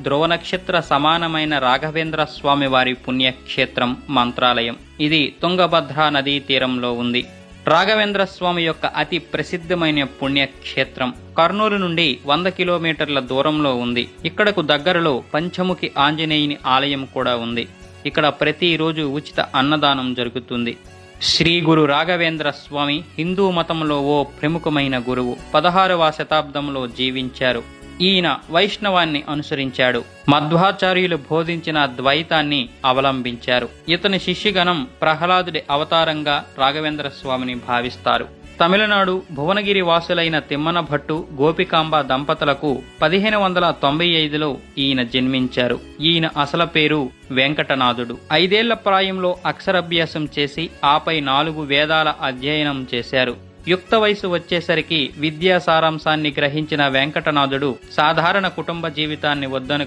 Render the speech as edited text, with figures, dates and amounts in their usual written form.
ధ్రువ నక్షత్ర సమానమైన రాఘవేంద్ర స్వామి వారి పుణ్యక్షేత్రం మంత్రాలయం. ఇది తుంగభద్రా నదీ తీరంలో ఉంది. రాఘవేంద్ర స్వామి యొక్క అతి ప్రసిద్ధమైన పుణ్యక్షేత్రం కర్నూలు నుండి 100 కిలోమీటర్ల దూరంలో ఉంది. ఇక్కడకు దగ్గరలో పంచముఖి ఆంజనేయుని ఆలయం కూడా ఉంది. ఇక్కడ ప్రతిరోజు ఉచిత అన్నదానం జరుగుతుంది. శ్రీ గురు రాఘవేంద్ర స్వామి హిందూ మతంలో ఓ ప్రముఖమైన గురువు. 16వ శతాబ్దంలో జీవించారు. ఈయన వైష్ణవాన్ని అనుసరించాడు. మధ్వాచార్యులు బోధించిన ద్వైతాన్ని అవలంబించారు. ఇతని శిష్యగణం ప్రహ్లాదుడి అవతారంగా రాఘవేంద్ర స్వామిని భావిస్తారు. తమిళనాడు భువనగిరి వాసులైన తిమ్మన భట్టు, గోపికాంబ దంపతులకు 1595లో ఈయన జన్మించారు. ఈయన అసలు పేరు వెంకటనాథుడు. 5 ఏళ్ల ప్రాయంలో అక్షరాభ్యాసం చేసి ఆపై 4 వేదాల అధ్యయనం చేశారు. యుక్త వయసు వచ్చేసరికి విద్యా సారాంశాన్ని గ్రహించిన వెంకటనాథుడు సాధారణ కుటుంబ జీవితాన్ని వద్దనుకుని